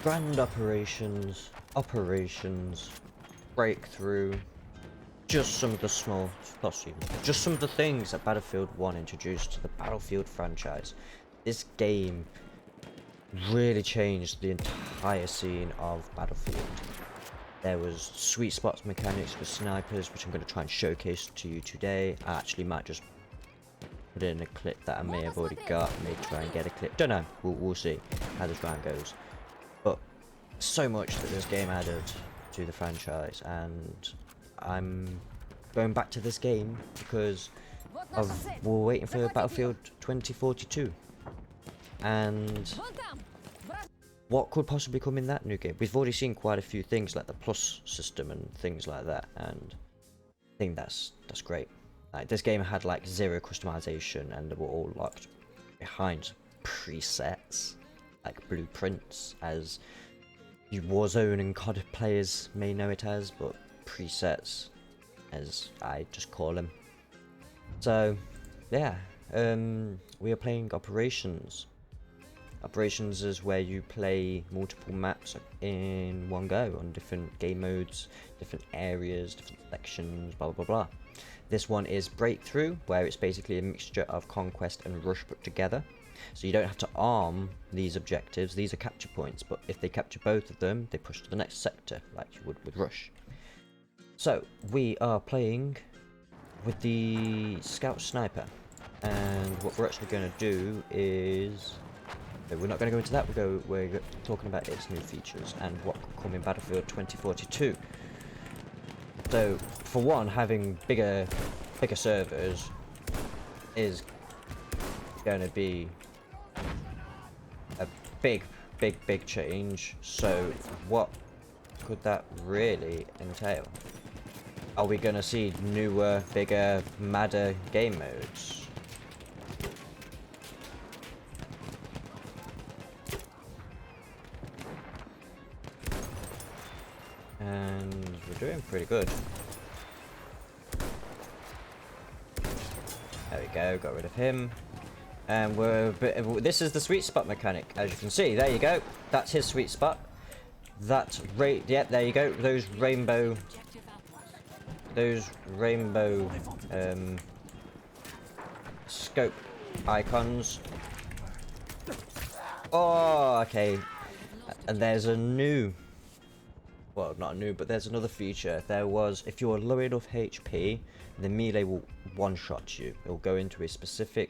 Grand operations, breakthrough, just some of the just some of the things that Battlefield 1 introduced to the Battlefield franchise. This game really changed the entire scene of Battlefield. There was sweet spots mechanics for snipers, which I'm going to try and showcase to you today. I actually might just put in a clip that I may have already got, may try and get a clip. Don't know, we'll see how this round goes. But so much that this game added to the franchise, and I'm going back to this game because we're waiting for Battlefield 2042. And what could possibly come in that new game? We've already seen quite a few things like the plus system and things like that, and I think that's great. Like, this game had like zero customization, and they were all locked behind presets, like blueprints, as you Warzone and COD players may know it as, but presets, as I just call them. So, yeah, we are playing Operations. Operations is where you play multiple maps in one go on different game modes, different areas, different sections, blah blah blah. This one is Breakthrough, where it's basically a mixture of Conquest and Rush put together. So you don't have to arm these objectives, these are capture points, but if they capture both of them, they push to the next sector, like you would with Rush. So, we are playing with the Scout Sniper, and what we're actually going to do is... we're not going to go into that, we're talking about its new features and what could come in Battlefield 2042. So, for one, having bigger servers is going to be a big change. So, what could that really entail? Are we going to see newer, bigger, madder game modes? And we're doing pretty good. There we go, got rid of him. And this is the sweet spot mechanic, as you can see. There you go. That's his sweet spot. That's yep, there you go. Those rainbow scope icons. Oh, okay. And there's a new, well, not a new, but there's another feature. There was, if you're low enough HP, the melee will one-shot you. It'll go into a specific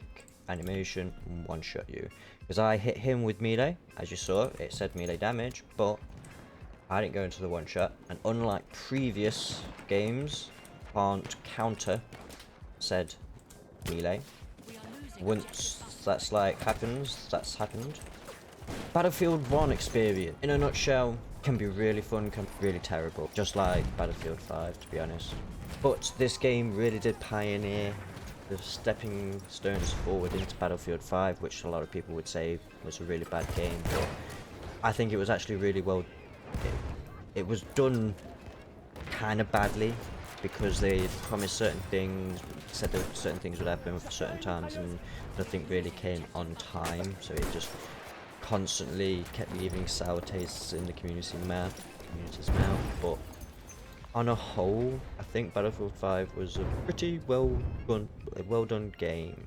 animation and one-shot you. Because I hit him with melee, as you saw, it said melee damage, but I didn't go into the one-shot. And unlike previous games, can't counter said melee. Once that's that's happened. Battlefield 1 experience, in a nutshell, can be really fun, can be really terrible, just like Battlefield 5, to be honest. But this game really did pioneer the stepping stones forward into Battlefield 5, which a lot of people would say was a really bad game, but I think it was actually really well. It was done kind of badly because they promised certain things, said that certain things would happen for certain times, and nothing really came on time, so it just constantly kept leaving sour tastes in the community's mouth. But on a whole, I think Battlefield 5 was a pretty well done game.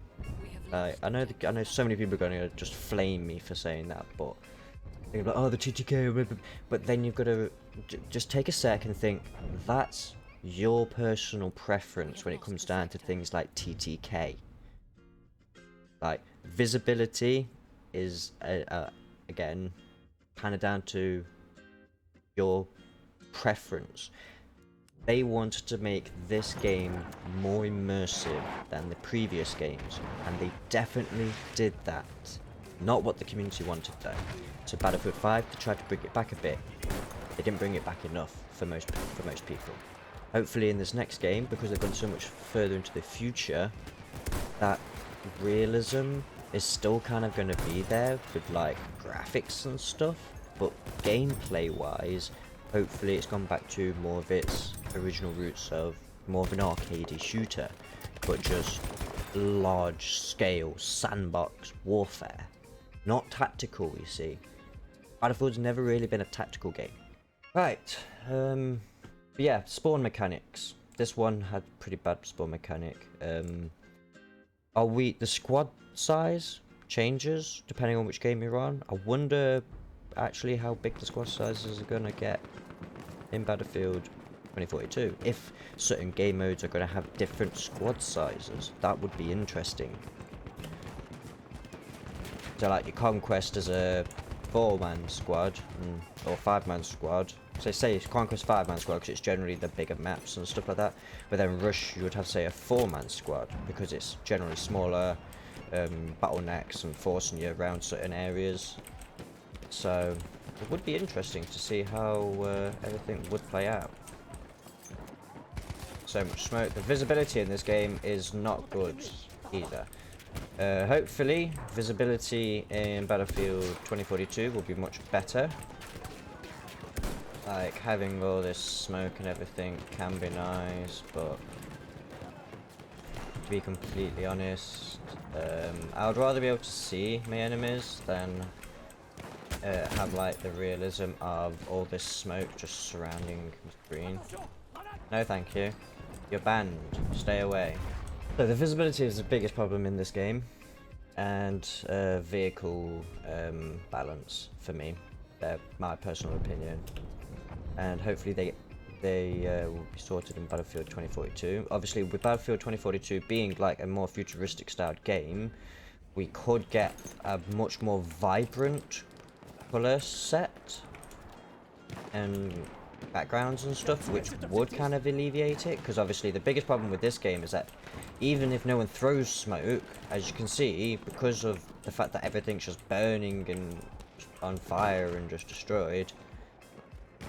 I know so many people are going to just flame me for saying that, but they're like, oh, the TTK, but then you've got to just take a sec and think, that's your personal preference when it comes down to things like TTK. Like, visibility is again kind of down to your preference. They wanted to make this game more immersive than the previous games, and they definitely did that. Not what the community wanted though. So Battlefield 5, they tried to bring it back a bit. They didn't bring it back enough for most people. Hopefully in this next game, because they've gone so much further into the future, that realism is still kind of going to be there with like graphics and stuff, but gameplay wise, hopefully it's gone back to more of its original roots of more of an arcadey shooter, but just large scale sandbox warfare, not tactical, you see. Battlefield's never really been a tactical game. Right, yeah, spawn mechanics. This one had pretty bad spawn mechanic. The squad size changes depending on which game you're on. I wonder actually how big the squad sizes are gonna get in Battlefield 2042. If certain game modes are gonna have different squad sizes, that would be interesting. So like your Conquest is a 4-man squad, or 5-man squad. So say Conquest 5-man squad because it's generally the bigger maps and stuff like that. But then Rush, you would have say a 4-man squad because it's generally smaller, bottlenecks and forcing you around certain areas. So it would be interesting to see how everything would play out. So much smoke. The visibility in this game is not good either. Hopefully, visibility in Battlefield 2042 will be much better. Like, having all this smoke and everything can be nice, but to be completely honest, I would rather be able to see my enemies than have like the realism of all this smoke just surrounding the screen. No thank you. You're banned. Stay away. So the visibility is the biggest problem in this game, and vehicle balance for me. My personal opinion, and hopefully they will be sorted in Battlefield 2042. Obviously, with Battlefield 2042 being like a more futuristic styled game, we could get a much more vibrant color set and backgrounds and stuff, which would kind of alleviate it, because obviously the biggest problem with this game is that even if no one throws smoke, as you can see, because of the fact that everything's just burning and on fire and just destroyed,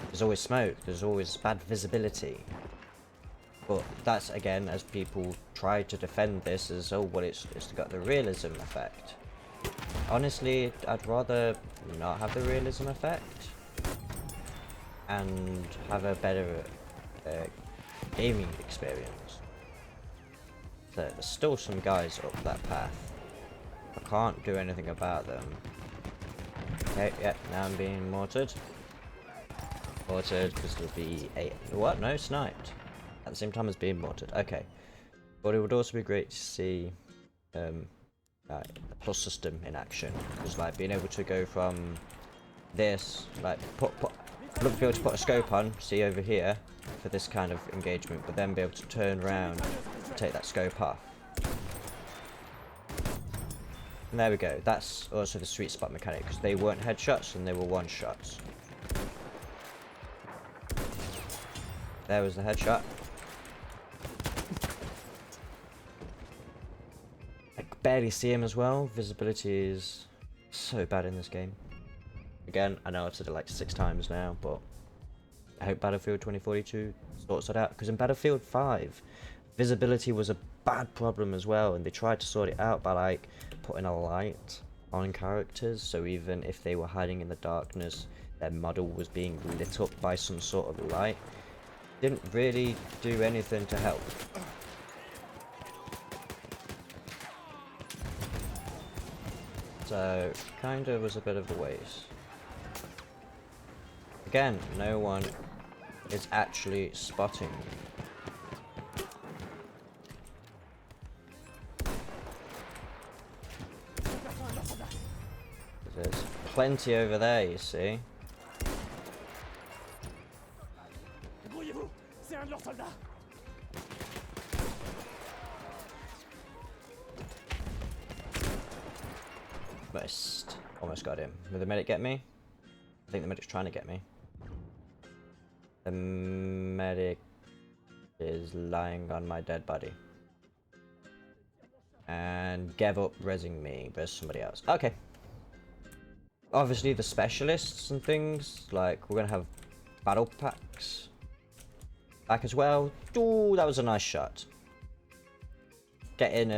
there's always smoke, there's always bad visibility. But that's, again, as people try to defend this as, oh well, it's got the realism effect. Honestly, I'd rather not have the realism effect and have a better gaming experience. So there's still some guys up that path. I can't do anything about them. Okay, yeah, now I'm being mortared. Mortared because it'll be a... What? No, sniped. At the same time as being mortared. Okay. But it would also be great to see like, the plus system in action. Because like being able to go from this, like look to be able to put a scope on, see over here, for this kind of engagement, but then be able to turn around and take that scope off. And there we go. That's also the sweet spot mechanic, because they weren't headshots and they were one-shots. There was the headshot. I could barely see him as well. Visibility is so bad in this game. Again, I know I've said it like 6 times now, but I hope Battlefield 2042 sorts it out. Because in Battlefield 5, visibility was a bad problem as well, and they tried to sort it out by like putting a light on characters, so even if they were hiding in the darkness, their model was being lit up by some sort of light. Didn't really do anything to help. So, kinda was a bit of a waste. Again, no one is actually spotting. There's plenty over there, you see. Almost got him. Will the medic get me? I think the medic's trying to get me. The medic is lying on my dead body. And gave up rezzing me, but somebody else. Okay. Obviously the specialists and things, like we're gonna have battle packs back as well. Ooh, that was a nice shot. Getting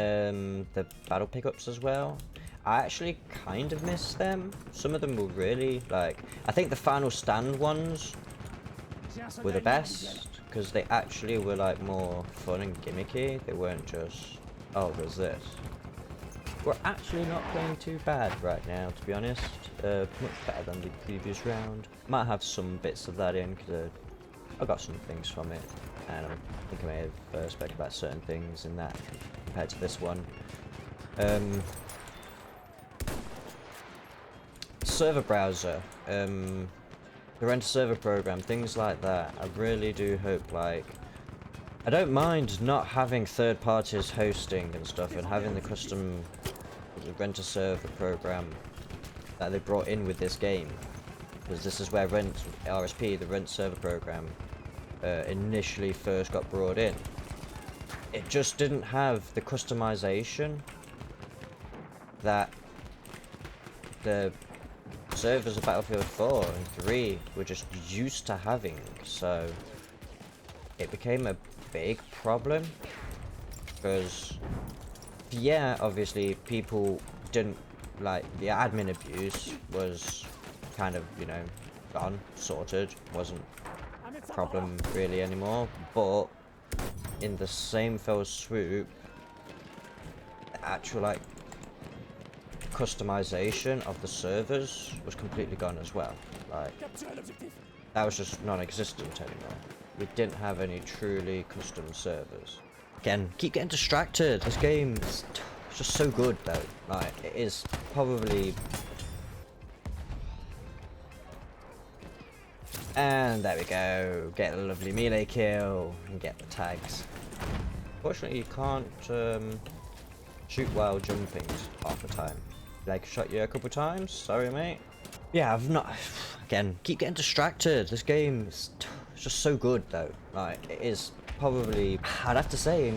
the battle pickups as well. I actually kind of missed them. Some of them were really, like, I think the final stand ones were the best, because they actually were like more fun and gimmicky. They weren't just, oh, there's this. we're actually not playing too bad right now, to be honest. Much better than the previous round. Might have some bits of that in, because I got some things from it, and I think I may have spoken about certain things in that compared to this one. Server browser, the rent server program, things like that. I really do hope, like, I don't mind not having third parties hosting and stuff, and having the custom rent a server program that they brought in with this game, because this is where RSP, the rent server program, initially first got brought in. It just didn't have the customization that the servers of Battlefield 4 and 3 were just used to having, so it became a big problem. Because, yeah, obviously people didn't like the admin abuse was kind of, you know, gone, sorted, wasn't a problem really anymore, but in the same fell swoop, the actual like customization of the servers was completely gone as well. Like, that was just non-existent anymore. We didn't have any truly custom servers. Again, keep getting distracted. This game is just so good though. Like, it is probably... And there we go. Get a lovely melee kill and get the tags. Fortunately, you can't shoot while jumping half the time. Like, shot you a couple times. Sorry, mate. Yeah, I've not... Again, keep getting distracted. This game is just so good, though. Like, it is probably... I'd have to say,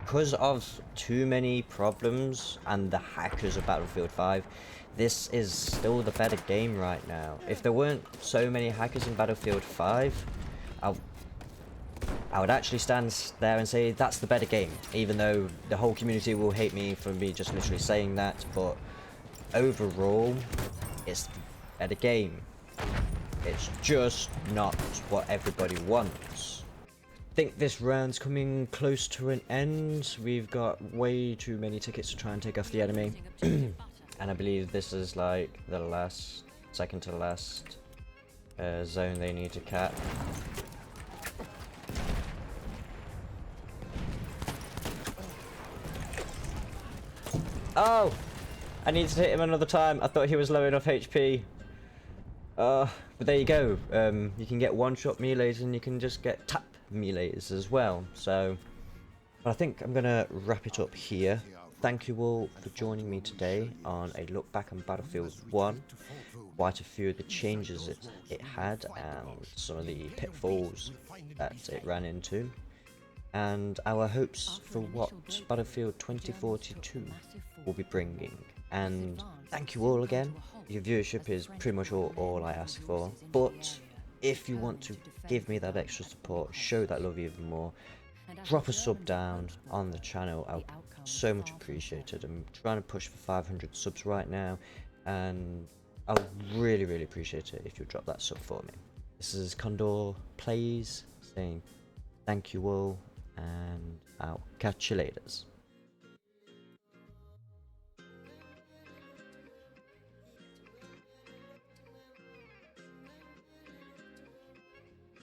because of too many problems and the hackers of Battlefield 5, this is still the better game right now. If there weren't so many hackers in Battlefield 5, I would actually stand there and say that's the better game, even though the whole community will hate me for me just literally saying that, but overall, it's the better game. It's just not what everybody wants. I think this round's coming close to an end. We've got way too many tickets to try and take off the enemy. And I believe this is like the last, second to last zone they need to cap. Oh! I needed to hit him another time. I thought he was low enough HP. But there you go. You can get one-shot melees and you can just get tap melees as well. So, I think I'm going to wrap it up here. Thank you all for joining me today on a look back on Battlefield 1. Quite a few of the changes it had and some of the pitfalls that it ran into. And our hopes for what Battlefield 2042 will be bringing. And thank you all again. Your viewership is pretty much all I ask for. But if you want to give me that extra support, show that love even more, drop a sub down on the channel. I'll so much appreciated. I'm trying to push for 500 subs right now, and I'll really appreciate it if you drop that sub for me. This is Condor Plays saying thank you all, and I'll catch you later.